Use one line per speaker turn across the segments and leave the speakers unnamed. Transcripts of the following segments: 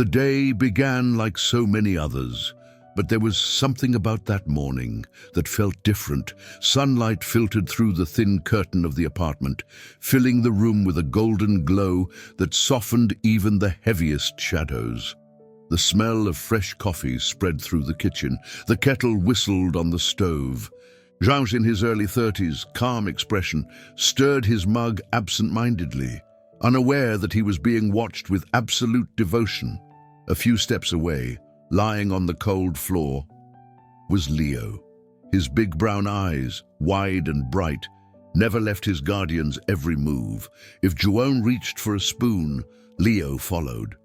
The day began like so many others, but there was something about that morning that felt different. Sunlight filtered through the thin curtain of the apartment, filling the room with a golden glow that softened even the heaviest shadows. The smell of fresh coffee spread through the kitchen. The kettle whistled on the stove. Georges, in his early 30s, calm expression, stirred his mug absent-mindedly, unaware that he was being watched with absolute devotion. A few steps away, lying on the cold floor, was Leo. His big brown eyes, wide and bright, never left his guardian's every move. If Joan reached for a spoon, Leo followed.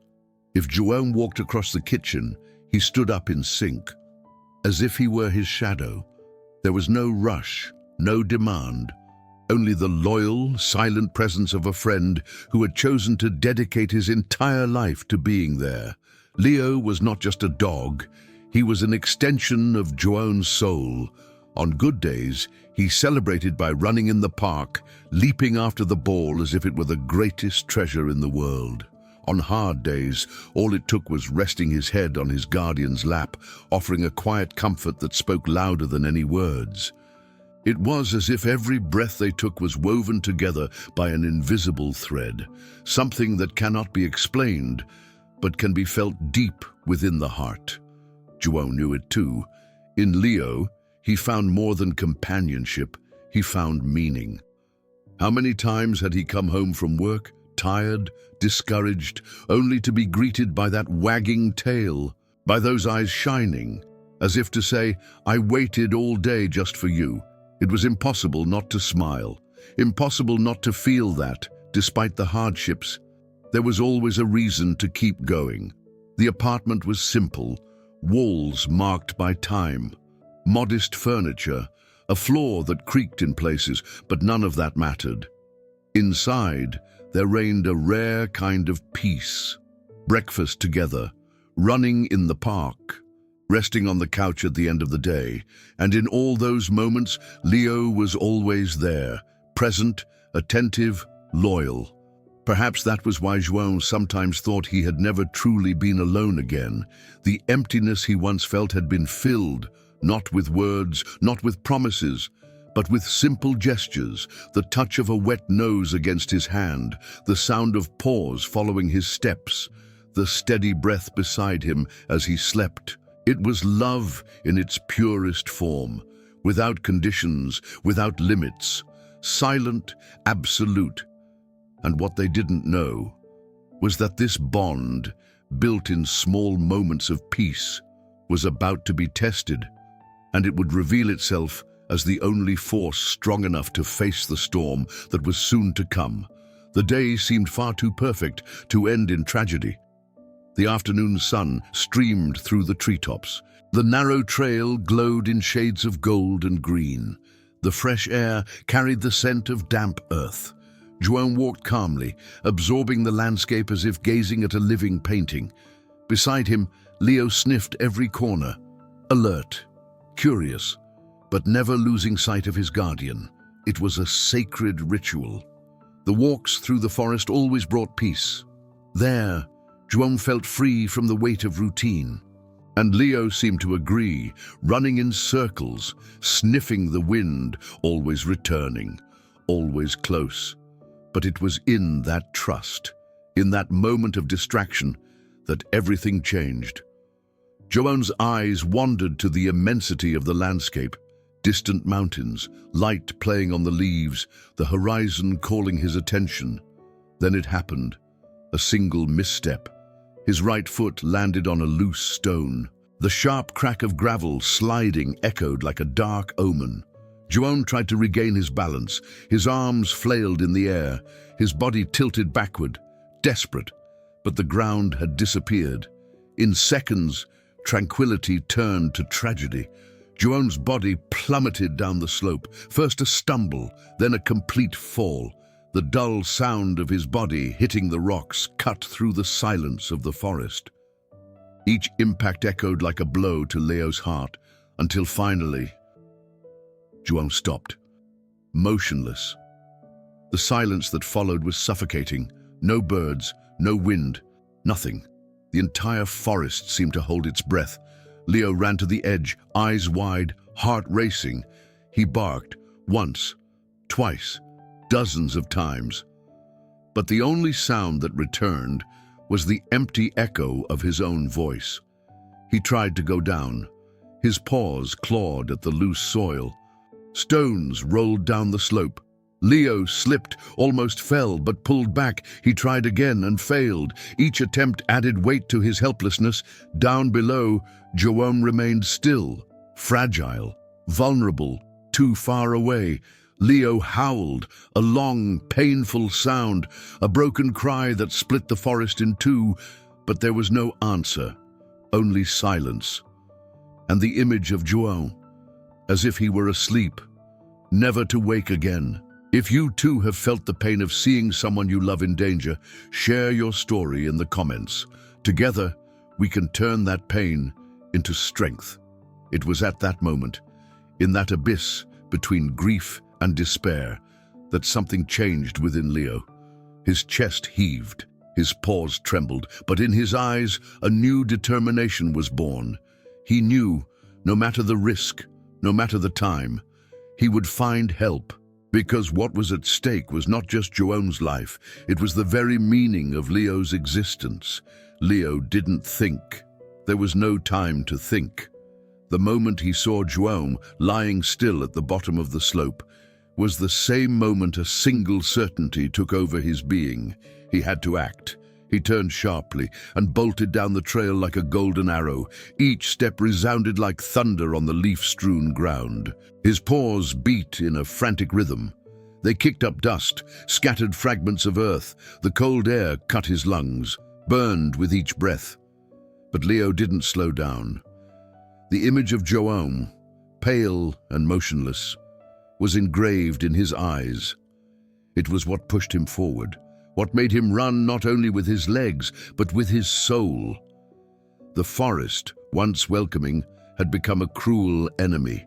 If Joan walked across the kitchen, he stood up in sync, as if he were his shadow. There was no rush, no demand, only the loyal, silent presence of a friend who had chosen to dedicate his entire life to being there. Leo was not just a dog, he was an extension of Joan's soul. On good days, he celebrated by running in the park, leaping after the ball as if it were the greatest treasure in the world. On hard days, all it took was resting his head on his guardian's lap, offering a quiet comfort that spoke louder than any words. It was as if every breath they took was woven together by an invisible thread, something that cannot be explained, but can be felt deep within the heart. Joan knew it too. In Leo, he found more than companionship, he found meaning. How many times had he come home from work, tired, discouraged, only to be greeted by that wagging tail, by those eyes shining, as if to say, "I waited all day just for you." It was impossible not to smile, impossible not to feel that, despite the hardships. There was always a reason to keep going. The apartment was simple, walls marked by time, modest furniture, a floor that creaked in places, but none of that mattered. Inside, there reigned a rare kind of peace. Breakfast together, running in the park, resting on the couch at the end of the day, and in all those moments, Leo was always there, present, attentive, loyal. Perhaps that was why Joan sometimes thought he had never truly been alone again. The emptiness he once felt had been filled, not with words, not with promises, but with simple gestures, the touch of a wet nose against his hand, the sound of paws following his steps, the steady breath beside him as he slept. It was love in its purest form, without conditions, without limits, silent, absolute. And what they didn't know was that this bond, built in small moments of peace, was about to be tested, and it would reveal itself as the only force strong enough to face the storm that was soon to come. The day seemed far too perfect to end in tragedy. The afternoon sun streamed through the treetops. The narrow trail glowed in shades of gold and green. The fresh air carried the scent of damp earth. Joan walked calmly, absorbing the landscape as if gazing at a living painting. Beside him, Leo sniffed every corner, alert, curious, but never losing sight of his guardian. It was a sacred ritual. The walks through the forest always brought peace. There, Joan felt free from the weight of routine. And Leo seemed to agree, running in circles, sniffing the wind, always returning, always close. But it was in that trust, in that moment of distraction, that everything changed. Joan's eyes wandered to the immensity of the landscape, distant mountains, light playing on the leaves, the horizon calling his attention. Then it happened, a single misstep. His right foot landed on a loose stone. The sharp crack of gravel sliding echoed like a dark omen. Joan tried to regain his balance. His arms flailed in the air, his body tilted backward, desperate. But the ground had disappeared. In seconds, tranquility turned to tragedy. Joan's body plummeted down the slope, first a stumble, then a complete fall. The dull sound of his body hitting the rocks cut through the silence of the forest. Each impact echoed like a blow to Leo's heart, until finally, Joan stopped, motionless. The silence that followed was suffocating. No birds, no wind, nothing. The entire forest seemed to hold its breath. Leo ran to the edge, eyes wide, heart racing. He barked, once, twice, dozens of times. But the only sound that returned was the empty echo of his own voice. He tried to go down. His paws clawed at the loose soil. Stones rolled down the slope. Leo slipped, almost fell, but pulled back. He tried again and failed. Each attempt added weight to his helplessness. Down below, Joanne remained still, fragile, vulnerable, too far away. Leo howled, a long, painful sound, a broken cry that split the forest in two, but there was no answer, only silence. And the image of Joanne, as if he were asleep, never to wake again. If you too have felt the pain of seeing someone you love in danger, share your story in the comments. Together, we can turn that pain into strength. It was at that moment, in that abyss between grief and despair, that something changed within Leo. His chest heaved, his paws trembled, but in his eyes a new determination was born. He knew, no matter the risk, no matter the time, he would find help. Because what was at stake was not just Joanne's life, it was the very meaning of Leo's existence. Leo didn't think. There was no time to think. The moment he saw Joanne lying still at the bottom of the slope was the same moment a single certainty took over his being. He had to act. He turned sharply and bolted down the trail like a golden arrow. Each step resounded like thunder on the leaf-strewn ground. His paws beat in a frantic rhythm. They kicked up dust, scattered fragments of earth. The cold air cut his lungs, burned with each breath. But Leo didn't slow down. The image of Joanne, pale and motionless, was engraved in his eyes. It was what pushed him forward, what made him run not only with his legs, but with his soul. The forest, once welcoming, had become a cruel enemy.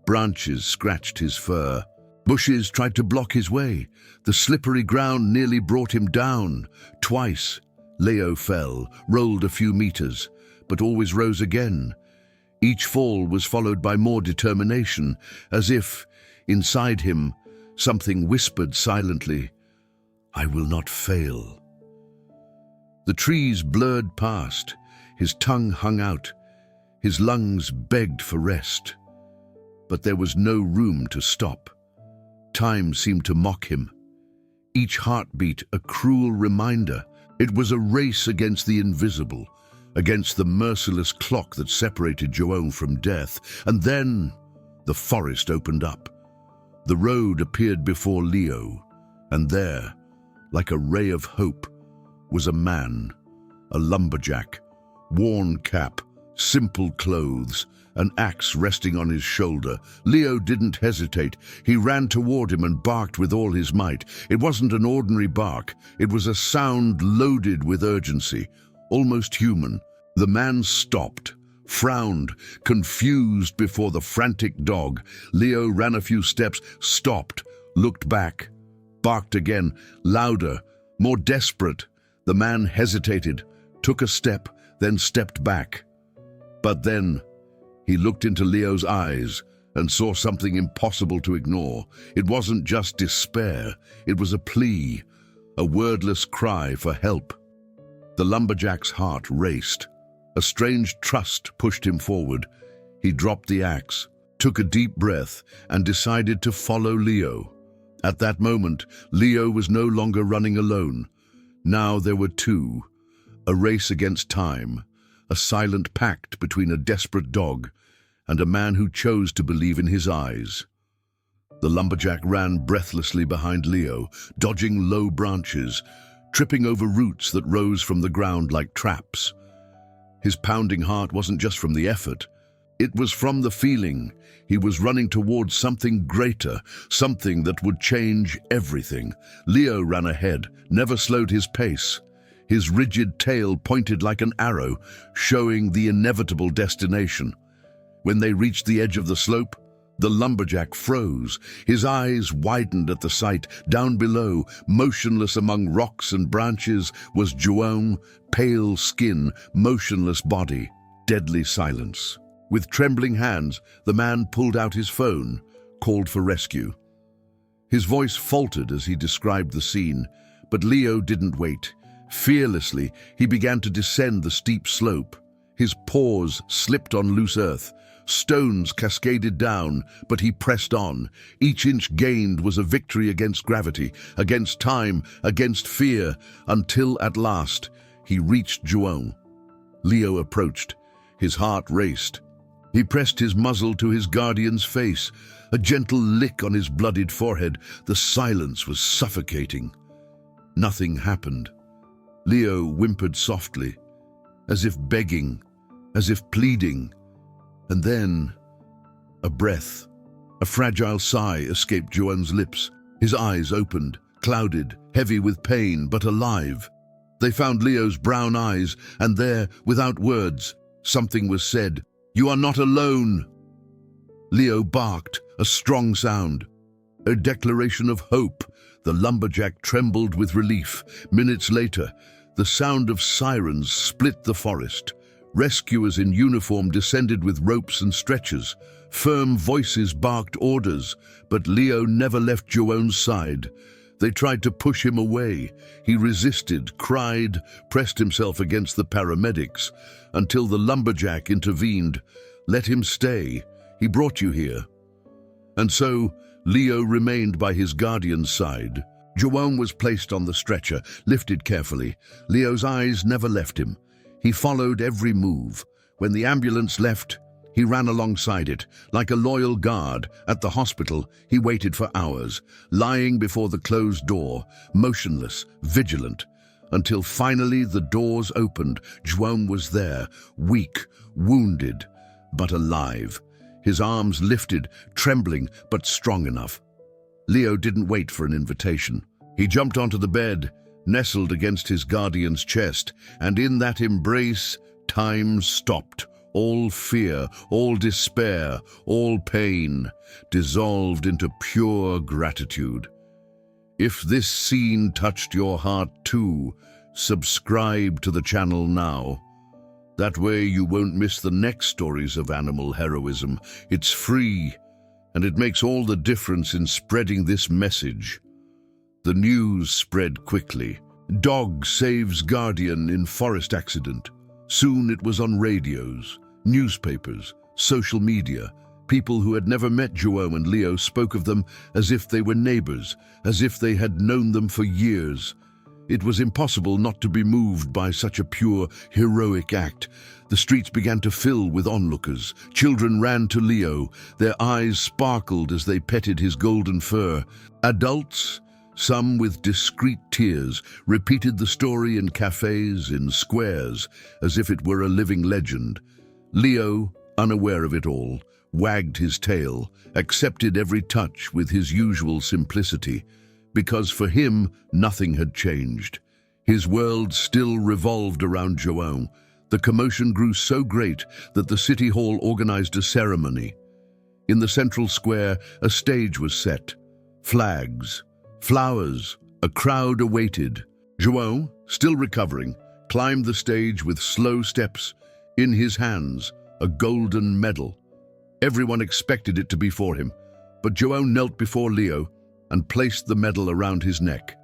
Branches scratched his fur. Bushes tried to block his way. The slippery ground nearly brought him down. Twice, Leo fell, rolled a few meters, but always rose again. Each fall was followed by more determination, as if, inside him, something whispered silently, "I will not fail." The trees blurred past, his tongue hung out, his lungs begged for rest. But there was no room to stop. Time seemed to mock him. Each heartbeat a cruel reminder. It was a race against the invisible, against the merciless clock that separated Joanne from death. And then the forest opened up. The road appeared before Leo, and there, like a ray of hope, was a man, a lumberjack, worn cap, simple clothes, an axe resting on his shoulder. Leo didn't hesitate. He ran toward him and barked with all his might. It wasn't an ordinary bark. It was a sound loaded with urgency, almost human. The man stopped, frowned, confused before the frantic dog. Leo ran a few steps, stopped, looked back, barked again, louder, more desperate. The man hesitated, took a step, then stepped back. But then he looked into Leo's eyes and saw something impossible to ignore. It wasn't just despair, it was a plea, a wordless cry for help. The lumberjack's heart raced. A strange trust pushed him forward. He dropped the axe, took a deep breath, and decided to follow Leo. At that moment, Leo was no longer running alone. Now there were two, a race against time, a silent pact between a desperate dog and a man who chose to believe in his eyes. The lumberjack ran breathlessly behind Leo, dodging low branches, tripping over roots that rose from the ground like traps. His pounding heart wasn't just from the effort. It was from the feeling. He was running towards something greater, something that would change everything. Leo ran ahead, never slowed his pace. His rigid tail pointed like an arrow, showing the inevitable destination. When they reached the edge of the slope, the lumberjack froze. His eyes widened at the sight. Down below, motionless among rocks and branches, was Joanne, pale skin, motionless body, deadly silence. With trembling hands, the man pulled out his phone, called for rescue. His voice faltered as he described the scene, but Leo didn't wait. Fearlessly, he began to descend the steep slope. His paws slipped on loose earth. Stones cascaded down, but he pressed on. Each inch gained was a victory against gravity, against time, against fear, until at last he reached João. Leo approached. His heart raced. He pressed his muzzle to his guardian's face, a gentle lick on his bloodied forehead. The silence was suffocating. Nothing happened. Leo whimpered softly, as if begging, as if pleading. And then, a breath, a fragile sigh escaped João's lips. His eyes opened, clouded, heavy with pain, but alive. They found Leo's brown eyes, and there, without words, something was said. "You are not alone." Leo barked, a strong sound, a declaration of hope. The lumberjack trembled with relief. Minutes later, the sound of sirens split the forest. Rescuers in uniform descended with ropes and stretchers. Firm voices barked orders, but Leo never left João's side. They tried to push him away. He resisted, cried, pressed himself against the paramedics, until the lumberjack intervened. "Let him stay. He brought you here." And so, Leo remained by his guardian's side. João was placed on the stretcher, lifted carefully. Leo's eyes never left him. He followed every move. When the ambulance left, he ran alongside it. Like a loyal guard at the hospital, he waited for hours, lying before the closed door, motionless, vigilant, until finally the doors opened. João was there, weak, wounded, but alive. His arms lifted, trembling, but strong enough. Leo didn't wait for an invitation. He jumped onto the bed, nestled against his guardian's chest, and in that embrace, time stopped. All fear, all despair, all pain dissolved into pure gratitude. If this scene touched your heart too, subscribe to the channel now. That way you won't miss the next stories of animal heroism. It's free, and it makes all the difference in spreading this message. The news spread quickly. Dog saves guardian in forest accident. Soon it was on radios, newspapers, social media. People who had never met João and Leo spoke of them as if they were neighbors, as if they had known them for years. It was impossible not to be moved by such a pure, heroic act. The streets began to fill with onlookers. Children ran to Leo. Their eyes sparkled as they petted his golden fur. Adults, some with discreet tears, repeated the story in cafes, in squares, as if it were a living legend. Leo, unaware of it all, wagged his tail, accepted every touch with his usual simplicity, because for him nothing had changed. His world still revolved around João. The commotion grew so great that the city hall organized a ceremony. In the central square, a stage was set. Flags, flowers, a crowd awaited. João, still recovering, climbed the stage with slow steps. In his hands, a golden medal. Everyone expected it to be for him, but João knelt before Leo and placed the medal around his neck.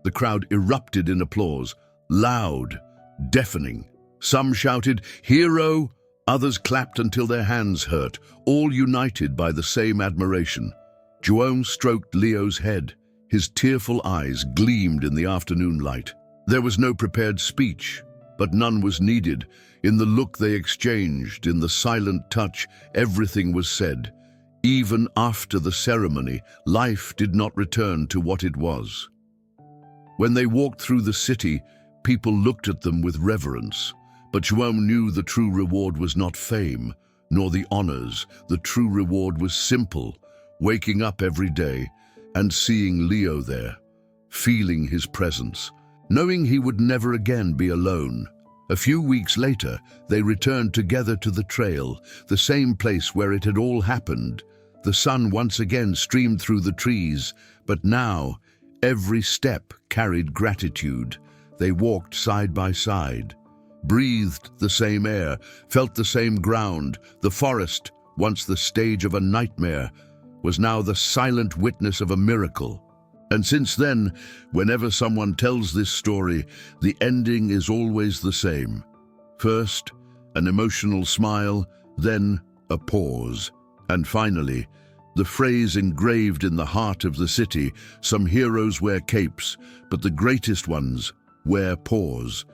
The crowd erupted in applause, loud, deafening. Some shouted, "Hero!" Others clapped until their hands hurt, all united by the same admiration. João stroked Leo's head. His tearful eyes gleamed in the afternoon light. There was no prepared speech, but none was needed. In the look they exchanged, in the silent touch, everything was said. Even after the ceremony, life did not return to what it was. When they walked through the city, people looked at them with reverence. But João knew the true reward was not fame, nor the honors. The true reward was simple, waking up every day and seeing Leo there, feeling his presence, knowing he would never again be alone. A few weeks later, they returned together to the trail, the same place where it had all happened. The sun once again streamed through the trees, but now every step carried gratitude. They walked side by side, breathed the same air, felt the same ground. The forest, once the stage of a nightmare, was now the silent witness of a miracle. And since then, whenever someone tells this story, the ending is always the same. First, an emotional smile, then a pause, and finally, the phrase engraved in the heart of the city: some heroes wear capes, but the greatest ones wear paws.